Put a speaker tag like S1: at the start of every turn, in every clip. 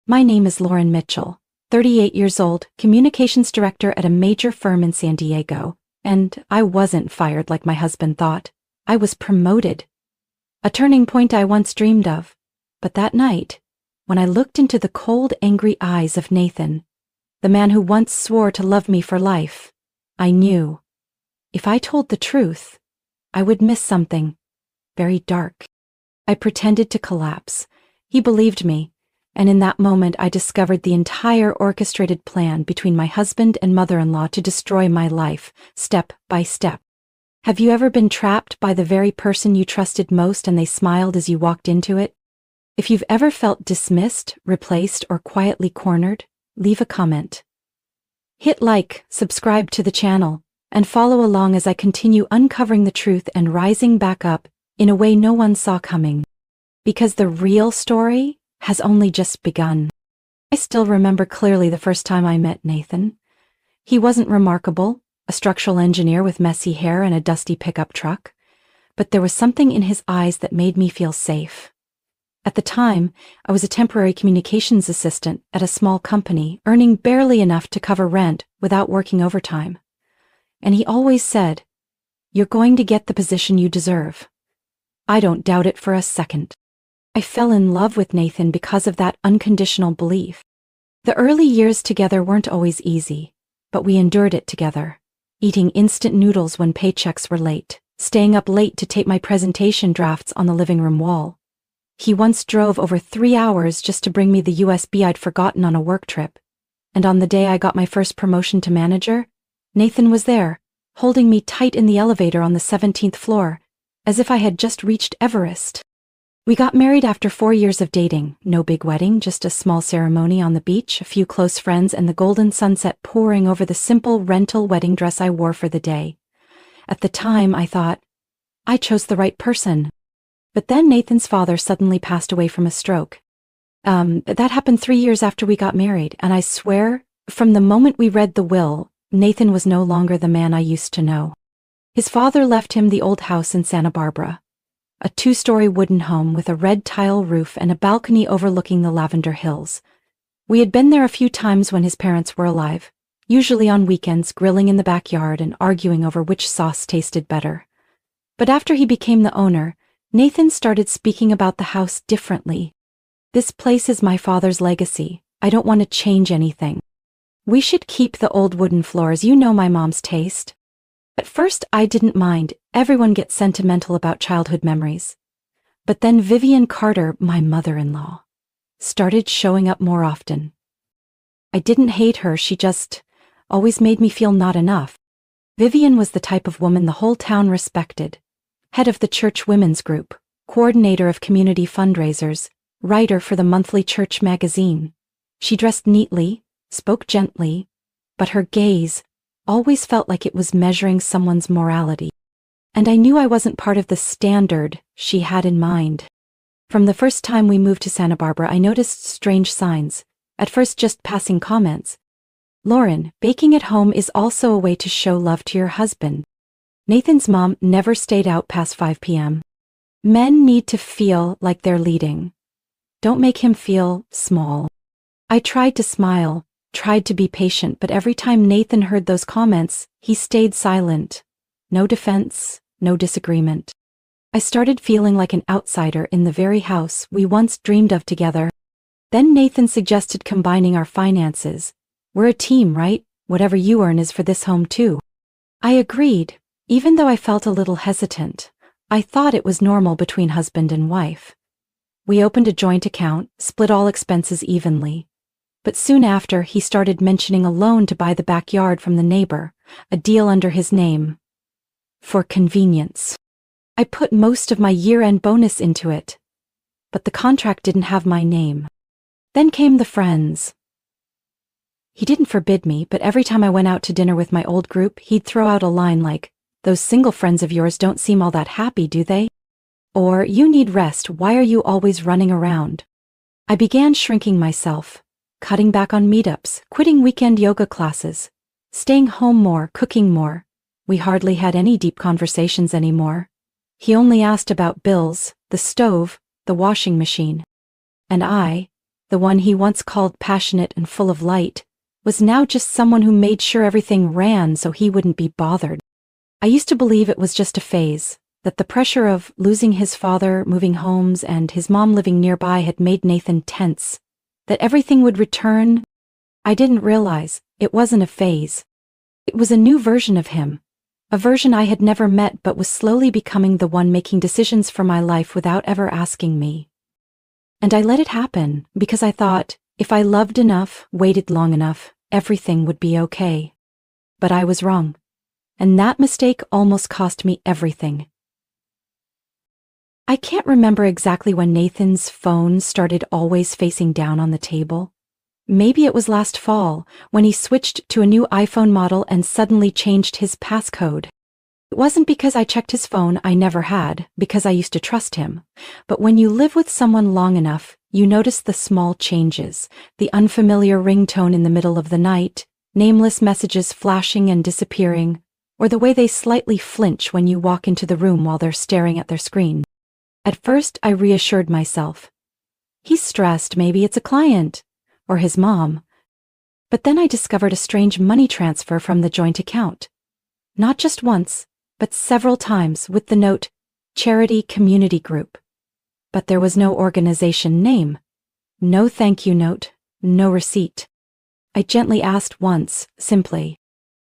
S1: My name is Lauren Mitchell, 38 years old, communications director at a major firm in San Diego, and I wasn't fired like my husband thought. I was promoted. A turning point I once dreamed of. But that night, when I looked into the cold, angry eyes of Nathan, the man who once swore to love me for life, I knew. If I told the truth, I would miss something very dark. I pretended to collapse. He believed me, and in that moment I discovered the entire orchestrated plan between my husband and mother-in-law to destroy my life, step by step. Have you ever been trapped by the very person you trusted most and they smiled as you walked into it? If you've ever felt dismissed, replaced, or quietly cornered, leave a comment. Hit like, subscribe to the channel, and follow along as I continue uncovering the truth and rising back up in a way no one saw coming. Because the real story has only just begun. I still remember clearly the first time I met Nathan. He wasn't remarkable, a structural engineer with messy hair and a dusty pickup truck, but there was something in his eyes that made me feel safe. At the time, I was a temporary communications assistant at a small company, earning barely enough to cover rent without working overtime. And he always said, "You're going to get the position you deserve." I don't doubt it for a second. I fell in love with Nathan because of that unconditional belief. The early years together weren't always easy, but we endured it together, eating instant noodles when paychecks were late, staying up late to tape my presentation drafts on the living room wall. He once drove over 3 hours just to bring me the USB I'd forgotten on a work trip. And on the day I got my first promotion to manager, Nathan was there, holding me tight in the elevator on the 17th floor, as if I had just reached Everest. We got married after 4 years of dating, no big wedding, just a small ceremony on the beach, a few close friends, and the golden sunset pouring over the simple rental wedding dress I wore for the day. At the time, I thought, I chose the right person. But then Nathan's father suddenly passed away from a stroke. That happened 3 years after we got married, and I swear, from the moment we read the will, Nathan was no longer the man I used to know. His father left him the old house in Santa Barbara, a 2-story wooden home with a red tile roof and a balcony overlooking the Lavender Hills. We had been there a few times when his parents were alive, usually on weekends, grilling in the backyard and arguing over which sauce tasted better. But after he became the owner, Nathan started speaking about the house differently. "This place is my father's legacy. I don't want to change anything. We should keep the old wooden floors. You know my mom's taste." At first, I didn't mind. Everyone gets sentimental about childhood memories. But then Vivian Carter, my mother-in-law, started showing up more often. I didn't hate her, she just always made me feel not enough. Vivian was the type of woman the whole town respected. Head of the church women's group, coordinator of community fundraisers, writer for the monthly church magazine. She dressed neatly, spoke gently, but her gaze always felt like it was measuring someone's morality. And I knew I wasn't part of the standard she had in mind. From the first time we moved to Santa Barbara, I noticed strange signs, at first just passing comments. "Lauren, baking at home is also a way to show love to your husband." Nathan's mom never stayed out past 5 p.m. "Men need to feel like they're leading. Don't make him feel small." I tried to smile, tried to be patient, but every time Nathan heard those comments, he stayed silent. No defense, no disagreement. I started feeling like an outsider in the very house we once dreamed of together. Then Nathan suggested combining our finances. "We're a team, right? Whatever you earn is for this home too." I agreed, even though I felt a little hesitant. I thought it was normal between husband and wife. We opened a joint account, split all expenses evenly. But soon after, he started mentioning a loan to buy the backyard from the neighbor, a deal under his name. For convenience. I put most of my year-end bonus into it, but the contract didn't have my name. Then came the friends. He didn't forbid me, but every time I went out to dinner with my old group, he'd throw out a line like, "Those single friends of yours don't seem all that happy, do they?" Or, "You need rest, why are you always running around?" I began shrinking myself, cutting back on meetups, quitting weekend yoga classes, staying home more, cooking more. We hardly had any deep conversations anymore. He only asked about bills, the stove, the washing machine. And I the one he once called passionate and full of light, was now just someone who made sure everything ran so he wouldn't be bothered. I used to believe it was just a phase, that the pressure of losing his father, moving homes, and his mom living nearby had made Nathan tense, that everything would return. I didn't realize it wasn't a phase. It was a new version of him, a version I had never met but was slowly becoming the one making decisions for my life without ever asking me. And I let it happen because I thought, if I loved enough, waited long enough, everything would be okay. But I was wrong. And that mistake almost cost me everything. I can't remember exactly when Nathan's phone started always facing down on the table. Maybe it was last fall, when he switched to a new iPhone model and suddenly changed his passcode. It wasn't because I checked his phone, I never had, because I used to trust him. But when you live with someone long enough, you notice the small changes, the unfamiliar ringtone in the middle of the night, nameless messages flashing and disappearing, or the way they slightly flinch when you walk into the room while they're staring at their screen. At first, I reassured myself. He's stressed, maybe it's a client, or his mom. But then I discovered a strange money transfer from the joint account. Not just once, but several times with the note, Charity Community Group. But there was no organization name, no thank you note, no receipt. I gently asked once, simply,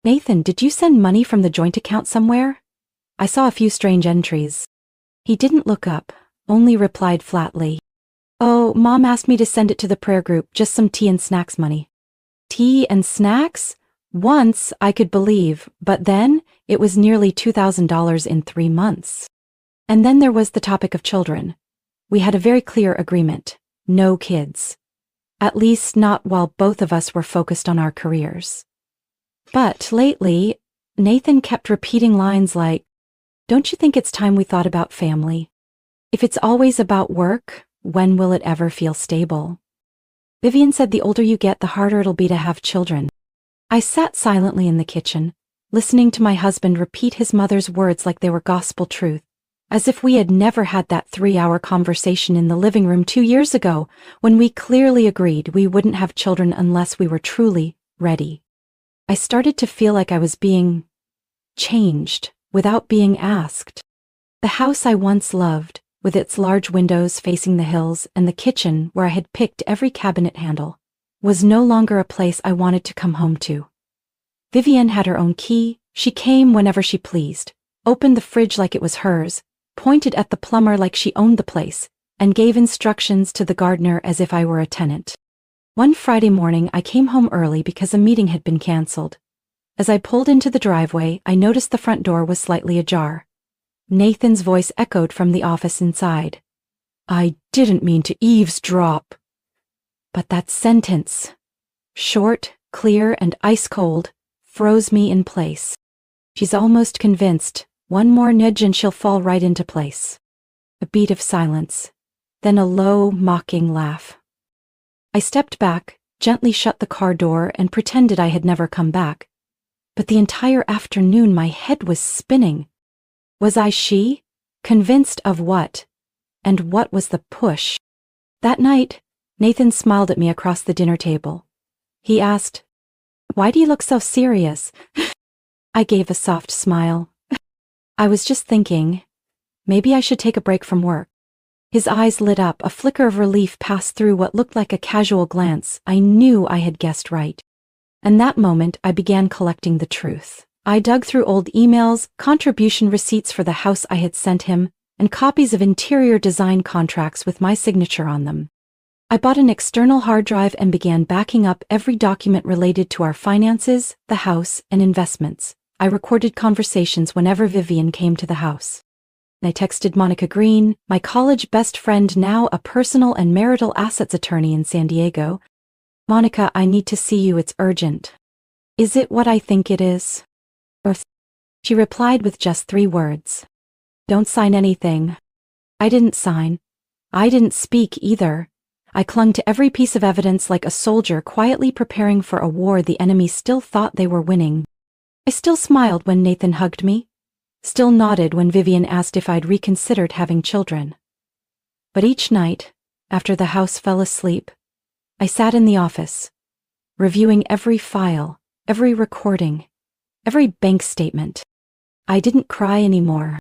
S1: Nathan, did you send money from the joint account somewhere? I saw a few strange entries. He didn't look up, only replied flatly, Oh, Mom asked me to send it to the prayer group, just some tea and snacks money. Tea and snacks? Once I could believe, but then it was nearly $2,000 in 3 months. And then there was the topic of children. We had a very clear agreement, no kids. At least not while both of us were focused on our careers. But lately, Nathan kept repeating lines like, Don't you think it's time we thought about family? If it's always about work, when will it ever feel stable? Vivian said the older you get, the harder it'll be to have children. I sat silently in the kitchen, listening to my husband repeat his mother's words like they were gospel truth, as if we had never had that 3-hour conversation in the living room 2 years ago, when we clearly agreed we wouldn't have children unless we were truly ready. I started to feel like I was being changed without being asked. The house I once loved, with its large windows facing the hills and the kitchen where I had picked every cabinet handle, was no longer a place I wanted to come home to. Vivienne had her own key. She came whenever she pleased, opened the fridge like it was hers, pointed at the plumber like she owned the place, and gave instructions to the gardener as if I were a tenant. One Friday morning I came home early because a meeting had been canceled. As I pulled into the driveway, I noticed the front door was slightly ajar. Nathan's voice echoed from the office inside. I didn't mean to eavesdrop. But that sentence, short, clear, and ice-cold, froze me in place. She's almost convinced. One more nudge and she'll fall right into place. A beat of silence, then a low, mocking laugh. I stepped back, gently shut the car door, and pretended I had never come back. But the entire afternoon my head was spinning. Was I she? Convinced of what? And what was the push? That night, Nathan smiled at me across the dinner table. He asked, Why do you look so serious? I gave a soft smile. I was just thinking, maybe I should take a break from work. His eyes lit up, a flicker of relief passed through what looked like a casual glance. I knew I had guessed right. And that moment, I began collecting the truth. I dug through old emails, contribution receipts for the house I had sent him, and copies of interior design contracts with my signature on them. I bought an external hard drive and began backing up every document related to our finances, the house, and investments. I recorded conversations whenever Vivian came to the house. I texted Monica Green, my college best friend, now a personal and marital assets attorney in San Diego. Monica, I need to see you, it's urgent. Is it what I think it is? She replied with just 3 words. Don't sign anything. I didn't sign. I didn't speak either. I clung to every piece of evidence like a soldier quietly preparing for a war the enemy still thought they were winning. I still smiled when Nathan hugged me, still nodded when Vivian asked if I'd reconsidered having children. But each night, after the house fell asleep, I sat in the office, reviewing every file, every recording, every bank statement. I didn't cry anymore,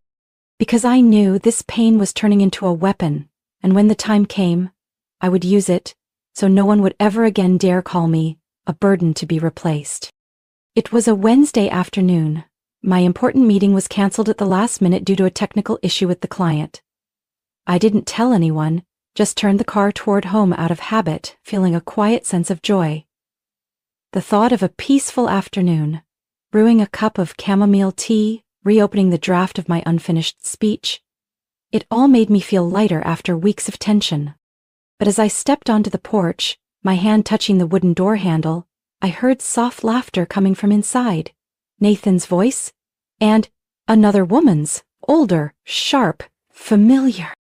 S1: because I knew this pain was turning into a weapon, and when the time came, I would use it so no one would ever again dare call me a burden to be replaced. It was a Wednesday afternoon. My important meeting was canceled at the last minute due to a technical issue with the client. I didn't tell anyone, just turned the car toward home out of habit, feeling a quiet sense of joy. The thought of a peaceful afternoon, brewing a cup of chamomile tea, reopening the draft of my unfinished speech, it all made me feel lighter after weeks of tension. But as I stepped onto the porch, my hand touching the wooden door handle, I heard soft laughter coming from inside, Nathan's voice, and another woman's, older, sharp, familiar.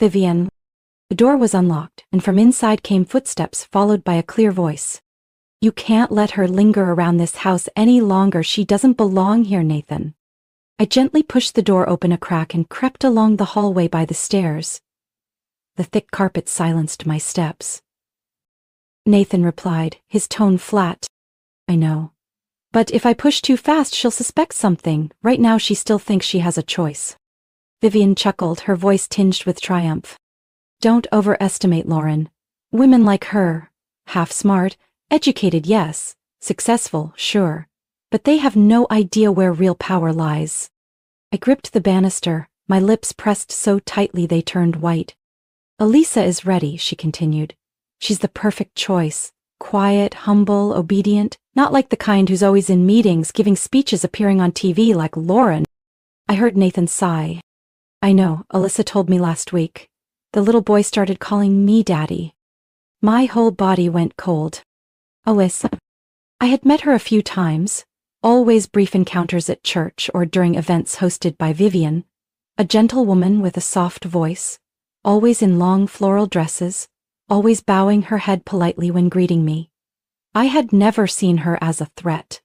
S1: Vivian. The door was unlocked, and from inside came footsteps followed by a clear voice. You can't let her linger around this house any longer. She doesn't belong here, Nathan. I gently pushed the door open a crack and crept along the hallway by the stairs. The thick carpet silenced my steps. Nathan replied, his tone flat. I know. But if I push too fast, she'll suspect something. Right now she still thinks she has a choice. Vivian chuckled, her voice tinged with triumph. Don't overestimate Lauren. Women like her, half smart, educated, yes, successful, sure, but they have no idea where real power lies. I gripped the banister, my lips pressed so tightly they turned white. Elisa is ready, she continued. She's the perfect choice. Quiet, humble, obedient, not like the kind who's always in meetings, giving speeches, appearing on TV like Lauren. I heard Nathan sigh. I know, Alyssa told me last week. The little boy started calling me Daddy. My whole body went cold. Alyssa. I had met her a few times, always brief encounters at church or during events hosted by Vivian, a gentle woman with a soft voice, always in long floral dresses, always bowing her head politely when greeting me. I had never seen her as a threat,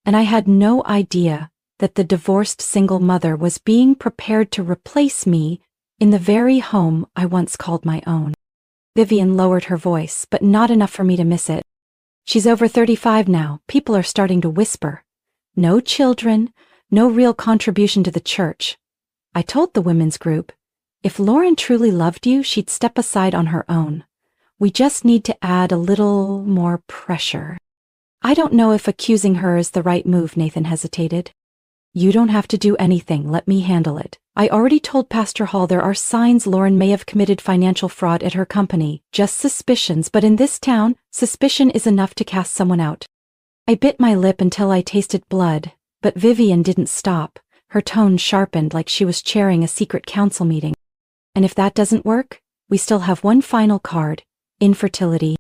S1: and I had no idea that the divorced single mother was being prepared to replace me in the very home I once called my own. Vivian lowered her voice, but not enough for me to miss it. She's over 35 now. People are starting to whisper. No children, no real contribution to the church. I told the women's group, if Lauren truly loved you, she'd step aside on her own. We just need to add a little more pressure. I don't know if accusing her is the right move, Nathan hesitated. You don't have to do anything, let me handle it. I already told Pastor Hall there are signs Lauren may have committed financial fraud at her company, just suspicions, but in this town, suspicion is enough to cast someone out. I bit my lip until I tasted blood, but Vivian didn't stop. Her tone sharpened like she was chairing a secret council meeting. And if that doesn't work, we still have one final card, infertility.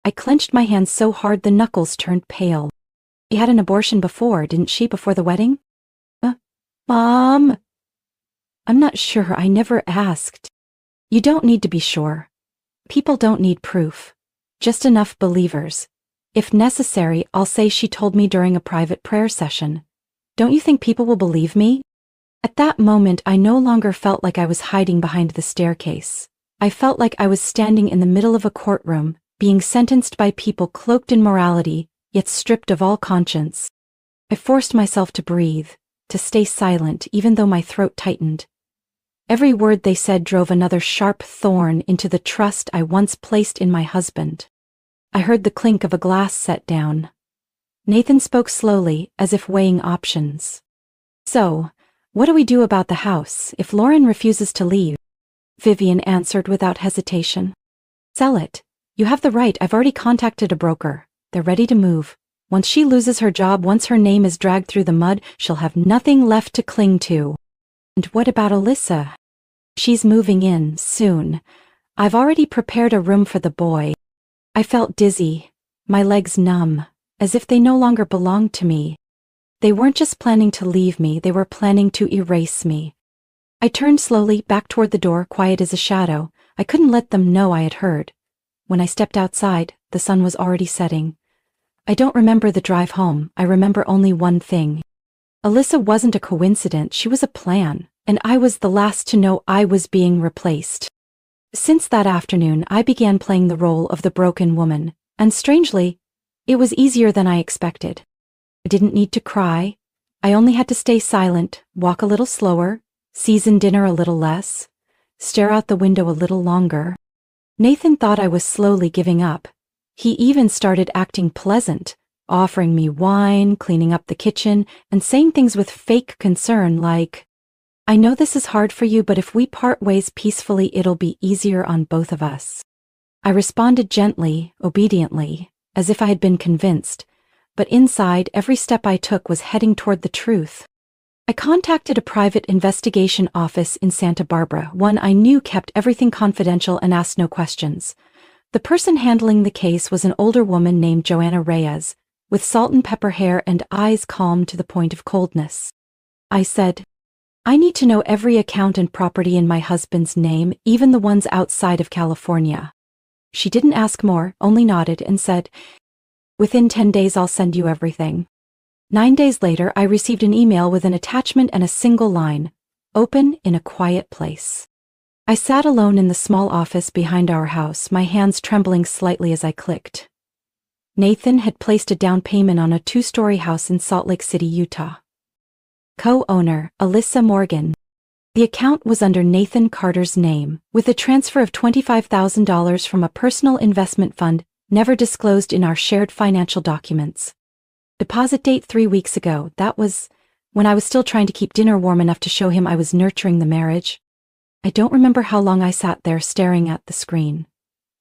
S1: I clenched my hands so hard the knuckles turned pale. She had an abortion before, didn't she, before the wedding? Mom! I'm not sure, I never asked. You don't need to be sure. People don't need proof. Just enough believers. If necessary, I'll say she told me during a private prayer session. Don't you think people will believe me? At that moment, I no longer felt like I was hiding behind the staircase. I felt like I was standing in the middle of a courtroom, being sentenced by people cloaked in morality, yet stripped of all conscience. I forced myself to breathe, to stay silent even though my throat tightened. Every word they said drove another sharp thorn into the trust I once placed in my husband. I heard the clink of a glass set down. Nathan spoke slowly, as if weighing options. So, what do we do about the house if Lauren refuses to leave? Vivian answered without hesitation. Sell it. You have the right. I've already contacted a broker. They're ready to move. Once she loses her job, once her name is dragged through the mud, she'll have nothing left to cling to. And what about Alyssa? She's moving in, soon. I've already prepared a room for the boy. I felt dizzy, my legs numb, as if they no longer belonged to me. They weren't just planning to leave me, they were planning to erase me. I turned slowly back toward the door, quiet as a shadow. I couldn't let them know I had heard. When I stepped outside, the sun was already setting. I don't remember the drive home. I remember only one thing. Alyssa wasn't a coincidence, she was a plan, and I was the last to know I was being replaced. Since that afternoon, I began playing the role of the broken woman, and strangely, it was easier than I expected. I didn't need to cry. I only had to stay silent, walk a little slower, season dinner a little less, stare out the window a little longer. Nathan thought I was slowly giving up. He even started acting pleasant, offering me wine, cleaning up the kitchen, and saying things with fake concern like, "I know this is hard for you, but if we part ways peacefully, it'll be easier on both of us." I responded gently, obediently, as if I had been convinced, but inside, every step I took was heading toward the truth. I contacted a private investigation office in Santa Barbara, one I knew kept everything confidential and asked no questions. The person handling the case was an older woman named Joanna Reyes, with salt and pepper hair and eyes calm to the point of coldness. I said, "I need to know every account and property in my husband's name, even the ones outside of California." She didn't ask more, only nodded and said, "Within 10 days I'll send you everything." 9 days later, I received an email with an attachment and a single line, "Open in a quiet place." I sat alone in the small office behind our house, my hands trembling slightly as I clicked. Nathan had placed a down payment on a 2-story house in Salt Lake City, Utah. Co-owner, Alyssa Morgan. The account was under Nathan Carter's name, with a transfer of $25,000 from a personal investment fund never disclosed in our shared financial documents. Deposit date 3 weeks ago. That was when I was still trying to keep dinner warm enough to show him I was nurturing the marriage. I don't remember how long I sat there staring at the screen.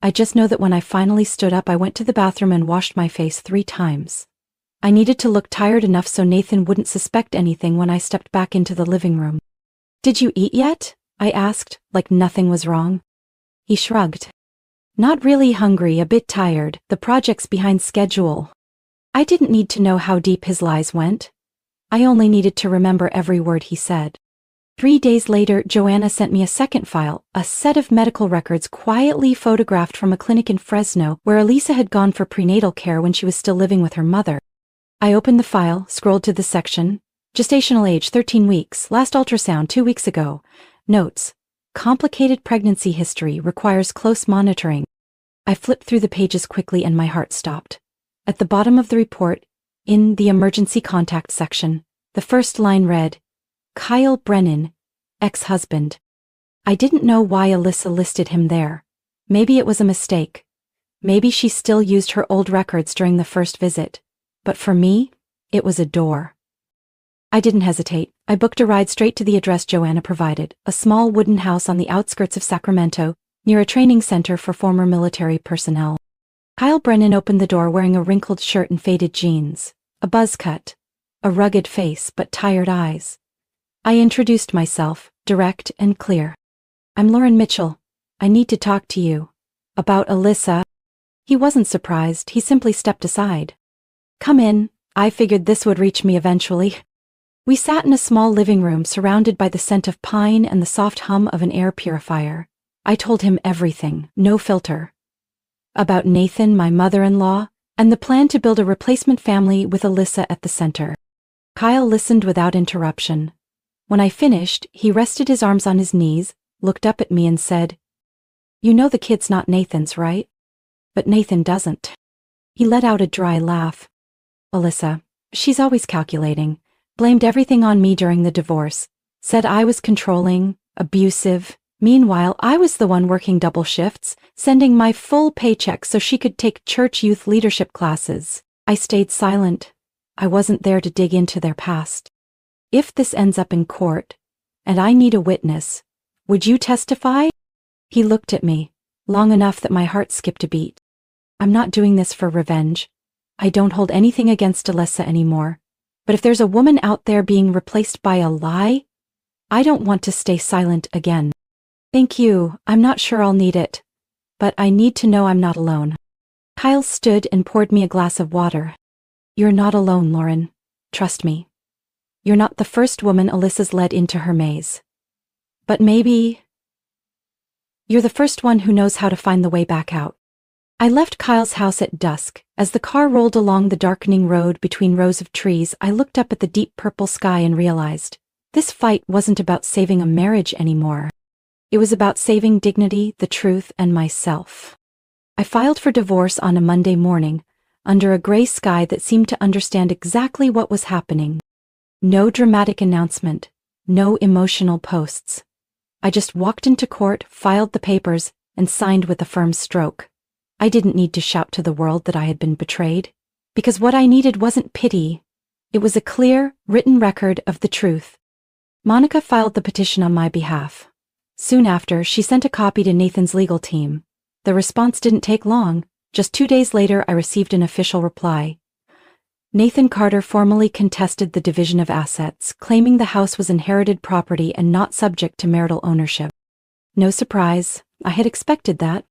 S1: I just know that when I finally stood up, I went to the bathroom and washed my face 3 times. I needed to look tired enough so Nathan wouldn't suspect anything when I stepped back into the living room. "Did you eat yet?" I asked, like nothing was wrong. He shrugged. "Not really hungry, a bit tired, the project's behind schedule." I didn't need to know how deep his lies went. I only needed to remember every word he said. 3 days later, Joanna sent me a second file, a set of medical records quietly photographed from a clinic in Fresno where Elisa had gone for prenatal care when she was still living with her mother. I opened the file, scrolled to the section, gestational age 13 weeks, last ultrasound 2 weeks ago. Notes, complicated pregnancy history, requires close monitoring. I flipped through the pages quickly and my heart stopped. At the bottom of the report, in the emergency contact section, the first line read, "Kyle Brennan, ex-husband." I didn't know why Alyssa listed him there. Maybe it was a mistake. Maybe she still used her old records during the first visit. But for me, it was a door. I didn't hesitate. I booked a ride straight to the address Joanna provided, a small wooden house on the outskirts of Sacramento, near a training center for former military personnel. Kyle Brennan opened the door wearing a wrinkled shirt and faded jeans, a buzz cut, a rugged face but tired eyes. I introduced myself, direct and clear. "I'm Lauren Mitchell. I need to talk to you. About Alyssa." He wasn't surprised, he simply stepped aside. "Come in." I figured this would reach me eventually. We sat in a small living room surrounded by the scent of pine and the soft hum of an air purifier. I told him everything, no filter. About Nathan, my mother-in-law, and the plan to build a replacement family with Alyssa at the center. Kyle listened without interruption. When I finished, he rested his arms on his knees, looked up at me and said, "You know the kid's not Nathan's, right?" "But Nathan doesn't." He let out a dry laugh. "Alyssa, she's always calculating, blamed everything on me during the divorce, said I was controlling, abusive. Meanwhile, I was the one working double shifts, sending my full paycheck so she could take church youth leadership classes. I stayed silent. I wasn't there to dig into their past. If this ends up in court, and I need a witness, would you testify?" He looked at me, long enough that my heart skipped a beat. "I'm not doing this for revenge. I don't hold anything against Alyssa anymore. But if there's a woman out there being replaced by a lie, I don't want to stay silent again." "Thank you, I'm not sure I'll need it. But I need to know I'm not alone." Kyle stood and poured me a glass of water. "You're not alone, Lauren. Trust me. You're not the first woman Alyssa's led into her maze. But maybe you're the first one who knows how to find the way back out." I left Kyle's house at dusk. As the car rolled along the darkening road between rows of trees, I looked up at the deep purple sky and realized, this fight wasn't about saving a marriage anymore. It was about saving dignity, the truth, and myself. I filed for divorce on a Monday morning, under a gray sky that seemed to understand exactly what was happening. No dramatic announcement, no emotional posts. I just walked into court, filed the papers, and signed with a firm stroke. I didn't need to shout to the world that I had been betrayed, because what I needed wasn't pity. It was a clear, written record of the truth. Monica filed the petition on my behalf. Soon after, she sent a copy to Nathan's legal team. The response didn't take long. Just 2 days later, I received an official reply. Nathan Carter formally contested the division of assets, claiming the house was inherited property and not subject to marital ownership. No surprise, I had expected that.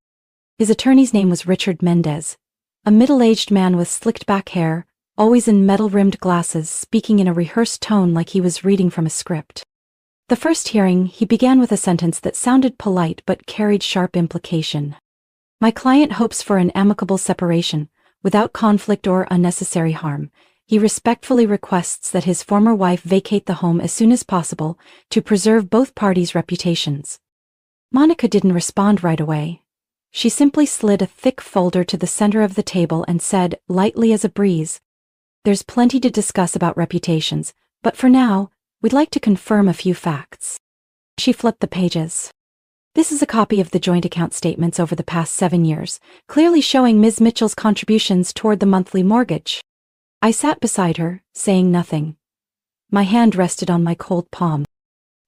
S1: His attorney's name was Richard Mendez, a middle-aged man with slicked-back hair, always in metal-rimmed glasses, speaking in a rehearsed tone like he was reading from a script. The first hearing, he began with a sentence that sounded polite but carried sharp implication. My client hopes for an amicable separation, without conflict or unnecessary harm. He respectfully requests that his former wife vacate the home as soon as possible to preserve both parties' reputations. Monica didn't respond right away. She simply slid a thick folder to the center of the table and said, lightly as a breeze, "There's plenty to discuss about reputations, but for now, we'd like to confirm a few facts." She flipped the pages. This is a copy of the joint account statements over the past 7 years, clearly showing Ms. Mitchell's contributions toward the monthly mortgage. I sat beside her, saying nothing. My hand rested on my cold palm.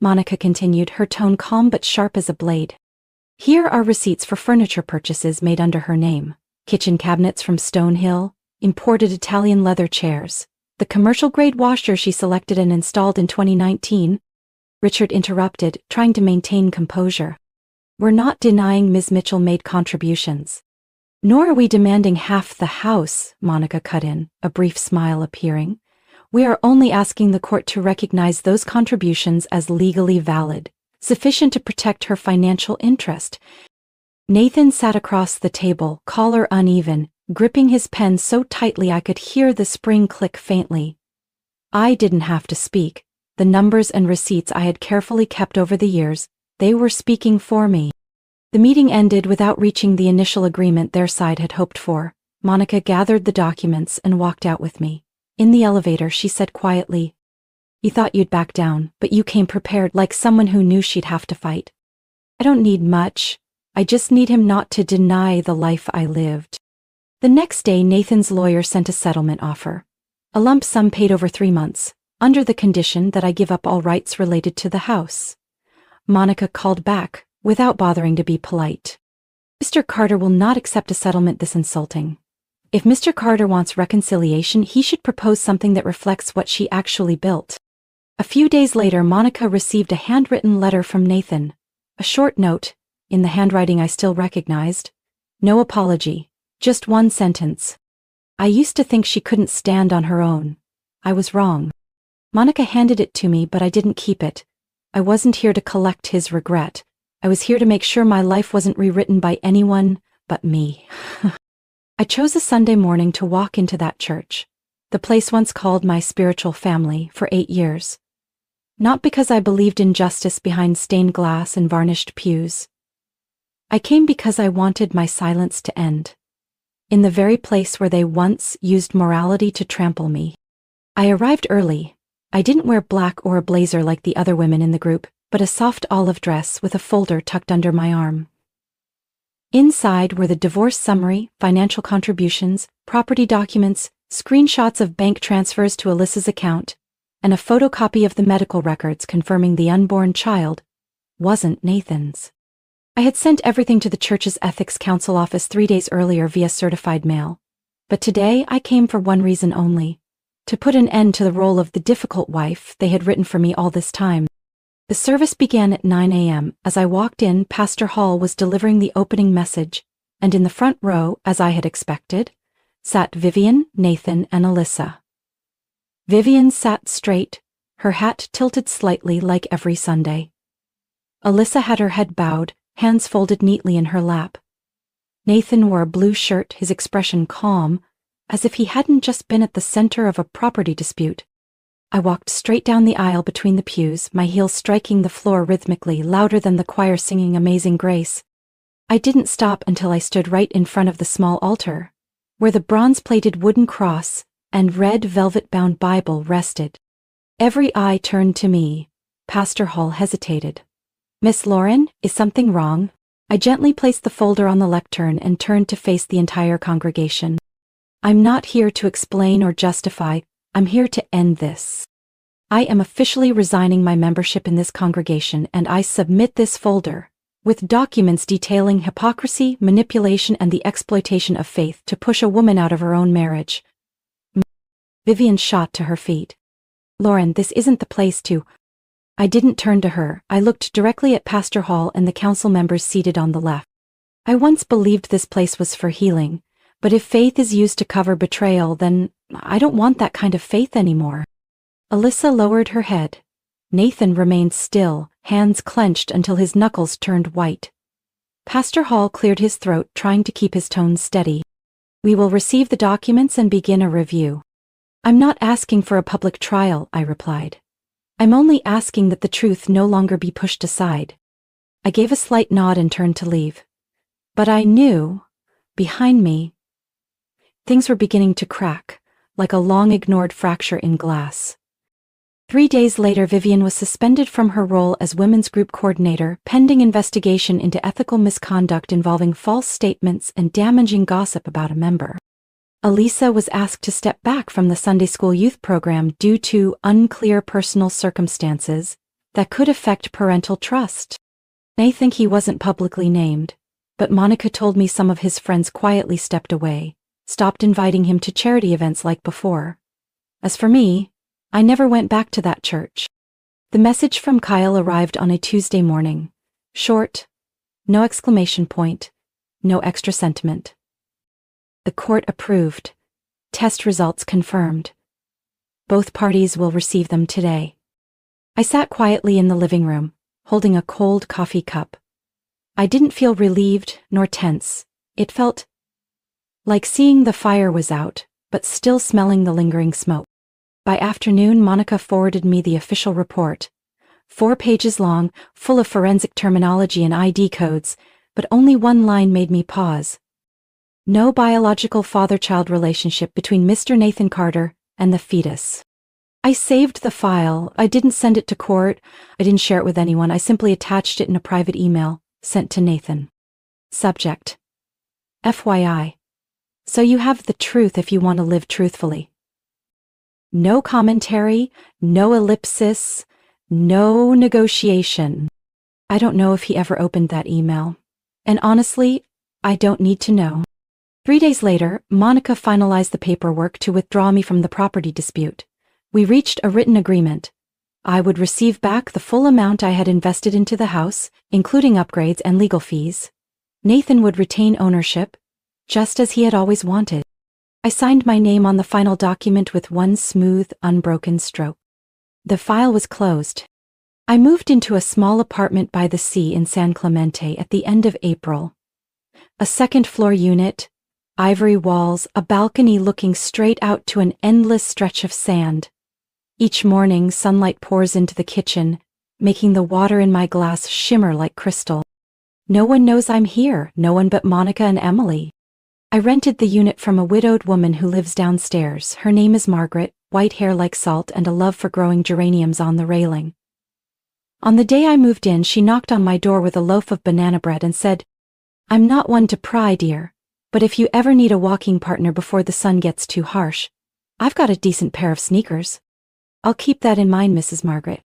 S1: Monica continued, her tone calm but sharp as a blade. Here are receipts for furniture purchases made under her name. Kitchen cabinets from Stonehill, imported Italian leather chairs, the commercial-grade washer she selected and installed in 2019. Richard interrupted, trying to maintain composure. We're not denying Ms. Mitchell made contributions. Nor are we demanding half the house, Monica cut in, a brief smile appearing. We are only asking the court to recognize those contributions as legally valid, sufficient to protect her financial interest. Nathan sat across the table, collar uneven, gripping his pen so tightly I could hear the spring click faintly. I didn't have to speak. The numbers and receipts I had carefully kept over the years, they were speaking for me. The meeting ended without reaching the initial agreement their side had hoped for. Monica gathered the documents and walked out with me. In the elevator, she said quietly, "You thought you'd back down, but you came prepared like someone who knew she'd have to fight. I don't need much. I just need him not to deny the life I lived." The next day, Nathan's lawyer sent a settlement offer. A lump sum paid over 3 months, under the condition that I give up all rights related to the house. Monica called back, without bothering to be polite. Mr. Carter will not accept a settlement this insulting. If Mr. Carter wants reconciliation, he should propose something that reflects what she actually built. A few days later, Monica received a handwritten letter from Nathan. A short note, in the handwriting I still recognized. No apology, just one sentence. I used to think she couldn't stand on her own. I was wrong. Monica handed it to me, but I didn't keep it. I wasn't here to collect his regret. I was here to make sure my life wasn't rewritten by anyone but me. I chose a Sunday morning to walk into that church, the place once called my spiritual family, for 8 years. Not because I believed in justice behind stained glass and varnished pews. I came because I wanted my silence to end. In the very place where they once used morality to trample me. I arrived early. I didn't wear black or a blazer like the other women in the group, but a soft olive dress with a folder tucked under my arm. Inside were the divorce summary, financial contributions, property documents, screenshots of bank transfers to Alyssa's account, and a photocopy of the medical records confirming the unborn child wasn't Nathan's. I had sent everything to the church's ethics council office 3 days earlier via certified mail. But today I came for one reason only: to put an end to the role of the difficult wife they had written for me all this time. The service began at 9 a.m. As I walked in, Pastor Hall was delivering the opening message, and in the front row, as I had expected, sat Vivian, Nathan, and Alyssa. Vivian sat straight, her hat tilted slightly like every Sunday. Alyssa had her head bowed, hands folded neatly in her lap. Nathan wore a blue shirt, his expression calm, as if he hadn't just been at the center of a property dispute. I walked straight down the aisle between the pews, my heels striking the floor rhythmically, louder than the choir singing Amazing Grace. I didn't stop until I stood right in front of the small altar, where the bronze-plated wooden cross and red velvet-bound Bible rested. Every eye turned to me. Pastor Hall hesitated. "Miss Lauren, is something wrong?" I gently placed the folder on the lectern and turned to face the entire congregation. "I'm not here to explain or justify, I'm here to end this. I am officially resigning my membership in this congregation, and I submit this folder, with documents detailing hypocrisy, manipulation, and the exploitation of faith to push a woman out of her own marriage." Vivian shot to her feet. "Lauren, this isn't the place to—" I didn't turn to her. I looked directly at Pastor Hall and the council members seated on the left. I once believed this place was for healing, but if faith is used to cover betrayal, then I don't want that kind of faith anymore. Alyssa lowered her head. Nathan remained still, hands clenched until his knuckles turned white. Pastor Hall cleared his throat, trying to keep his tone steady. "We will receive the documents and begin a review." "I'm not asking for a public trial," I replied. "I'm only asking that the truth no longer be pushed aside." I gave a slight nod and turned to leave. But I knew, behind me, things were beginning to crack, like a long-ignored fracture in glass. 3 days later, Vivian was suspended from her role as women's group coordinator, pending investigation into ethical misconduct involving false statements and damaging gossip about a member. Elisa was asked to step back from the Sunday school youth program due to unclear personal circumstances that could affect parental trust. I think he wasn't publicly named, but Monica told me some of his friends quietly stepped away, stopped inviting him to charity events like before. As for me, I never went back to that church. The message from Kyle arrived on a Tuesday morning. Short, no exclamation point, no extra sentiment. The court approved. Test results confirmed. Both parties will receive them today. I sat quietly in the living room, holding a cold coffee cup. I didn't feel relieved nor tense. It felt like seeing the fire was out, but still smelling the lingering smoke. By afternoon, Monica forwarded me the official report. 4 pages long, full of forensic terminology and ID codes, but only one line made me pause. No biological father-child relationship between Mr. Nathan Carter and the fetus. I saved the file. I didn't send it to court. I didn't share it with anyone. I simply attached it in a private email, sent to Nathan. Subject: FYI. So you have the truth if you want to live truthfully. No commentary, no ellipsis, no negotiation. I don't know if he ever opened that email. And honestly, I don't need to know. 3 days later, Monica finalized the paperwork to withdraw me from the property dispute. We reached a written agreement. I would receive back the full amount I had invested into the house, including upgrades and legal fees. Nathan would retain ownership, just as he had always wanted. I signed my name on the final document with one smooth, unbroken stroke. The file was closed. I moved into a small apartment by the sea in San Clemente at the end of April. A second-floor unit, ivory walls, a balcony looking straight out to an endless stretch of sand. Each morning, sunlight pours into the kitchen, making the water in my glass shimmer like crystal. No one knows I'm here, no one but Monica and Emily. I rented the unit from a widowed woman who lives downstairs. Her name is Margaret, white hair like salt and a love for growing geraniums on the railing. On the day I moved in, she knocked on my door with a loaf of banana bread and said, "I'm not one to pry, dear, but if you ever need a walking partner before the sun gets too harsh, I've got a decent pair of sneakers." "I'll keep that in mind, Mrs. Margaret."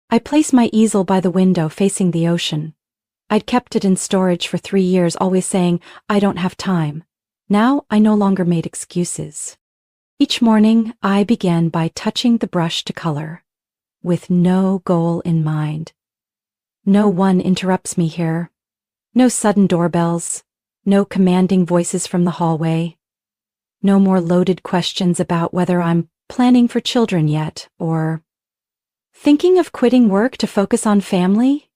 S1: I placed my easel by the window facing the ocean. I'd kept it in storage for 3 years, always saying, "I don't have time." Now I no longer made excuses. Each morning, I began by touching the brush to color, with no goal in mind. No one interrupts me here. No sudden doorbells. No commanding voices from the hallway. No more loaded questions about whether I'm planning for children yet, or thinking of quitting work to focus on family.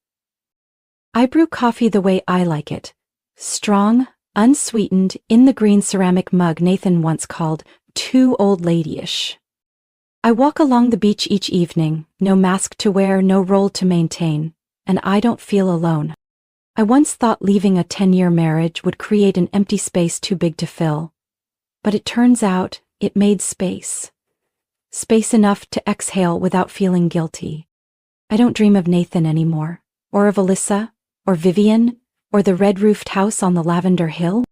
S1: I brew coffee the way I like it. Strong, unsweetened, in the green ceramic mug Nathan once called too old ladyish. I walk along the beach each evening, no mask to wear, no role to maintain, and I don't feel alone. I once thought leaving a 10-year marriage would create an empty space too big to fill. But it turns out it made space. Space enough to exhale without feeling guilty. I don't dream of Nathan anymore, or of Alyssa, or Vivian, or the red-roofed house on the lavender hill.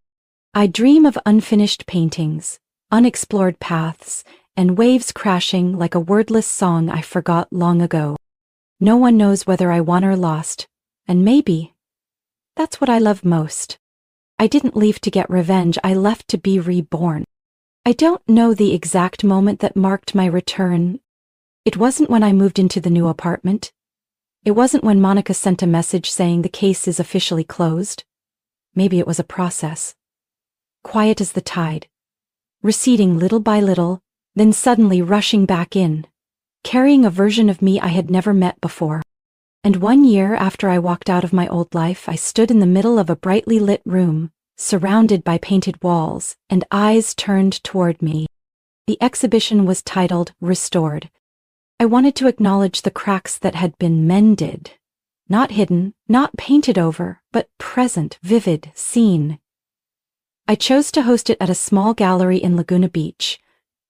S1: I dream of unfinished paintings, unexplored paths, and waves crashing like a wordless song I forgot long ago. No one knows whether I won or lost, and maybe that's what I love most. I didn't leave to get revenge, I left to be reborn. I don't know the exact moment that marked my return. It wasn't when I moved into the new apartment. It wasn't when Monica sent a message saying the case is officially closed. Maybe it was a process. Quiet as the tide, receding little by little, then suddenly rushing back in, carrying a version of me I had never met before. And 1 year after I walked out of my old life, I stood in the middle of a brightly lit room, surrounded by painted walls, and eyes turned toward me. The exhibition was titled Restored. I wanted to acknowledge the cracks that had been mended. Not hidden, not painted over, but present, vivid, seen. I chose to host it at a small gallery in Laguna Beach,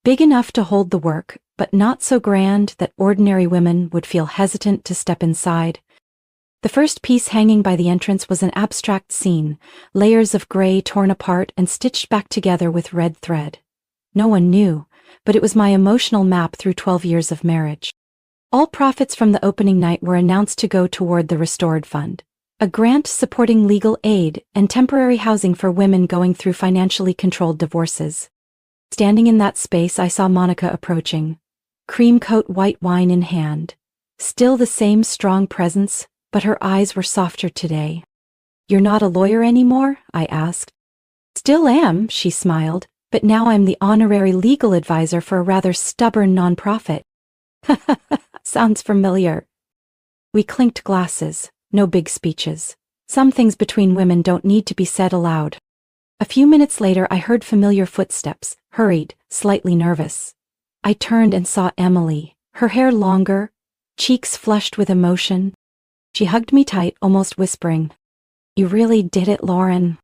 S1: big enough to hold the work, but not so grand that ordinary women would feel hesitant to step inside. The first piece hanging by the entrance was an abstract scene, layers of gray torn apart and stitched back together with red thread. No one knew, but it was my emotional map through 12 years of marriage. All profits from the opening night were announced to go toward the Restored Fund, a grant supporting legal aid and temporary housing for women going through financially controlled divorces. Standing in that space, I saw Monica approaching, cream coat white wine in hand. Still the same strong presence, but her eyes were softer today. "You're not a lawyer anymore?" I asked. "Still am," she smiled, "but now I'm the honorary legal advisor for a rather stubborn nonprofit." Sounds familiar. We clinked glasses, no big speeches. Some things between women don't need to be said aloud. A few minutes later, I heard familiar footsteps, hurried, slightly nervous. I turned and saw Emily, her hair longer, cheeks flushed with emotion. She hugged me tight, almost whispering, "You really did it, Lauren."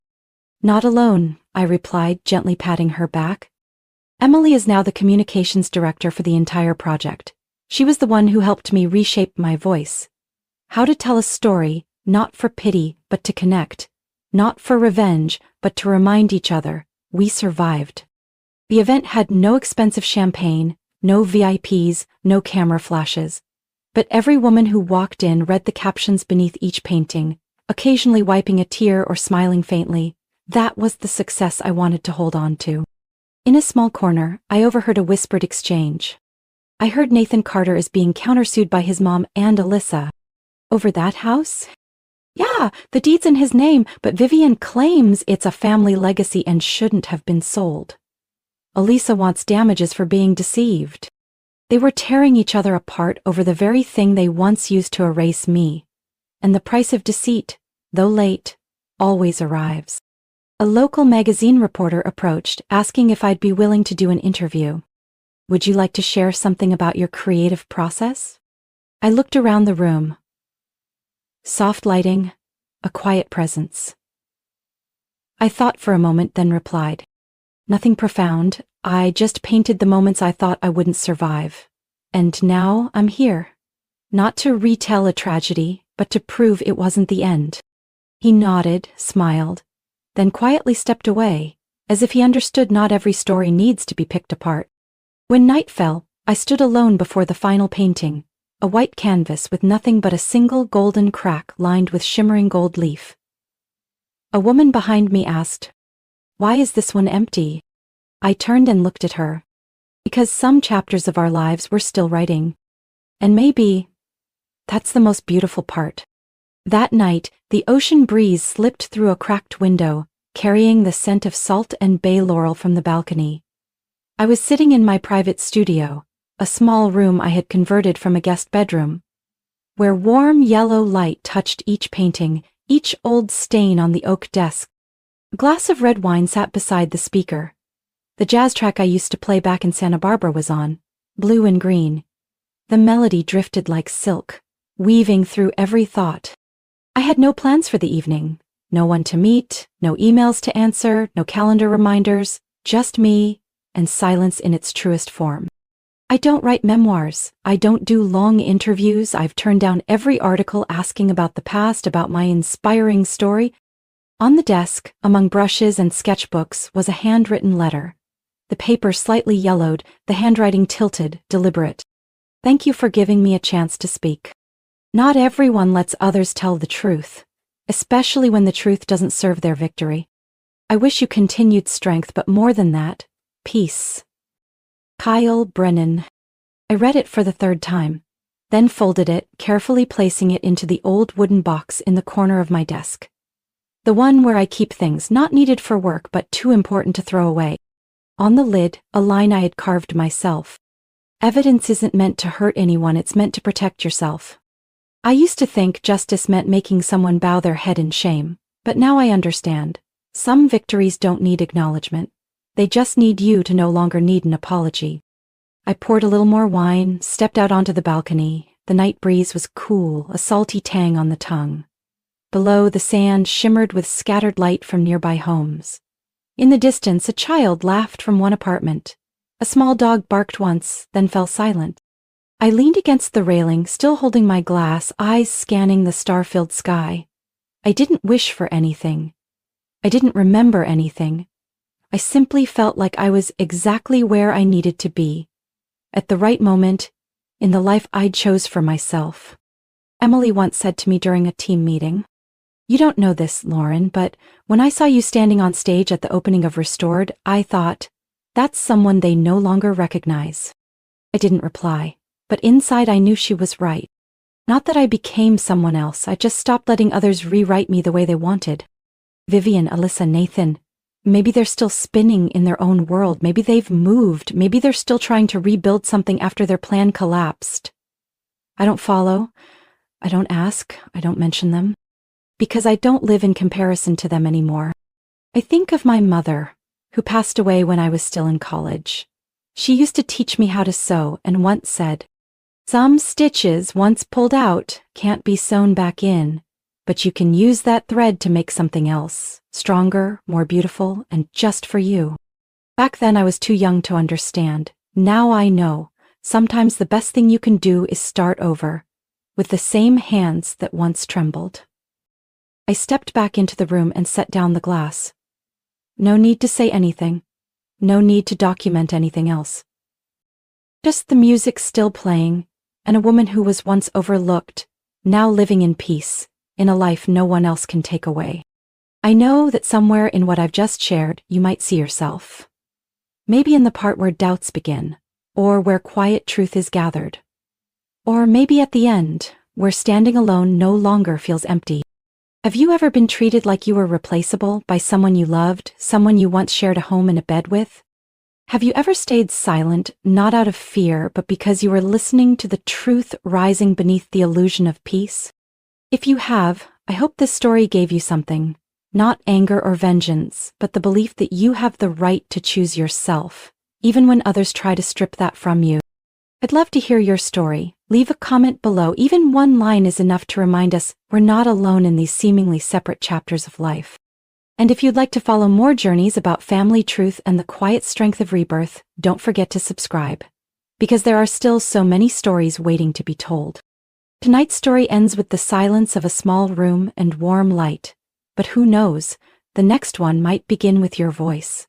S1: "Not alone," I replied, gently patting her back. Emily is now the communications director for the entire project. She was the one who helped me reshape my voice. How to tell a story, not for pity, but to connect. Not for revenge, but to remind each other, we survived. The event had no expensive champagne, no VIPs, no camera flashes. But every woman who walked in read the captions beneath each painting, occasionally wiping a tear or smiling faintly. That was the success I wanted to hold on to. In a small corner, I overheard a whispered exchange. "I heard Nathan Carter is being countersued by his mom and Alyssa." "Over that house?" "Yeah, the deed's in his name, but Vivian claims it's a family legacy and shouldn't have been sold. Alyssa wants damages for being deceived." They were tearing each other apart over the very thing they once used to erase me. And the price of deceit, though late, always arrives. A local magazine reporter approached, asking if I'd be willing to do an interview. "Would you like to share something about your creative process?" I looked around the room. Soft lighting, a quiet presence. I thought for a moment, then replied, "Nothing profound. I just painted the moments I thought I wouldn't survive. And now I'm here. Not to retell a tragedy, but to prove it wasn't the end." He nodded, smiled, then quietly stepped away, as if he understood not every story needs to be picked apart. When night fell, I stood alone before the final painting, a white canvas with nothing but a single golden crack lined with shimmering gold leaf. A woman behind me asked, "Why is this one empty?" I turned and looked at her. Because some chapters of our lives we're still writing. And maybe that's the most beautiful part. That night, the ocean breeze slipped through a cracked window, carrying the scent of salt and bay laurel from the balcony. I was sitting in my private studio, a small room I had converted from a guest bedroom, where warm yellow light touched each painting, each old stain on the oak desk. A glass of red wine sat beside the speaker. The jazz track I used to play back in Santa Barbara was on, blue and green. The melody drifted like silk, weaving through every thought. I had no plans for the evening, no one to meet, no emails to answer, no calendar reminders, just me and silence in its truest form. I don't write memoirs. I don't do long interviews. I've turned down every article asking about the past, about my inspiring story. On the desk, among brushes and sketchbooks, was a handwritten letter. The paper slightly yellowed, the handwriting tilted, deliberate. Thank you for giving me a chance to speak. Not everyone lets others tell the truth, especially when the truth doesn't serve their victory. I wish you continued strength, but more than that, peace. Kyle Brennan. I read it for the third time, then folded it, carefully placing it into the old wooden box in the corner of my desk. The one where I keep things not needed for work but too important to throw away. On the lid, a line I had carved myself. Evidence isn't meant to hurt anyone, it's meant to protect yourself. I used to think justice meant making someone bow their head in shame, but now I understand. Some victories don't need acknowledgement. They just need you to no longer need an apology. I poured a little more wine, stepped out onto the balcony. The night breeze was cool, a salty tang on the tongue. Below, the sand shimmered with scattered light from nearby homes. In the distance, a child laughed from one apartment. A small dog barked once, then fell silent. I leaned against the railing, still holding my glass, eyes scanning the star-filled sky. I didn't wish for anything. I didn't remember anything. I simply felt like I was exactly where I needed to be, at the right moment, in the life I chose for myself. Emily once said to me during a team meeting, "You don't know this, Lauren, but when I saw you standing on stage at the opening of Restored, I thought, that's someone they no longer recognize." I didn't reply, but inside I knew she was right. Not that I became someone else, I just stopped letting others rewrite me the way they wanted. Vivian, Alyssa, Nathan, maybe they're still spinning in their own world, maybe they've moved, maybe they're still trying to rebuild something after their plan collapsed. I don't follow, I don't ask, I don't mention them, because I don't live in comparison to them anymore. I think of my mother, who passed away when I was still in college. She used to teach me how to sew and once said, "Some stitches, once pulled out, can't be sewn back in, but you can use that thread to make something else, stronger, more beautiful, and just for you." Back then I was too young to understand. Now I know. Sometimes the best thing you can do is start over, with the same hands that once trembled. I stepped back into the room and set down the glass. No need to say anything. No need to document anything else. Just the music still playing, and a woman who was once overlooked, now living in peace, in a life no one else can take away. I know that somewhere in what I've just shared, you might see yourself. Maybe in the part where doubts begin, or where quiet truth is gathered. Or maybe at the end, where standing alone no longer feels empty. Have you ever been treated like you were replaceable by someone you loved, someone you once shared a home and a bed with? Have you ever stayed silent, not out of fear, but because you were listening to the truth rising beneath the illusion of peace? If you have, I hope this story gave you something. Not anger or vengeance, but the belief that you have the right to choose yourself, even when others try to strip that from you. I'd love to hear your story. Leave a comment below. Even one line is enough to remind us we're not alone in these seemingly separate chapters of life. And if you'd like to follow more journeys about family truth and the quiet strength of rebirth, don't forget to subscribe, because there are still so many stories waiting to be told. Tonight's story ends with the silence of a small room and warm light, but who knows, the next one might begin with your voice.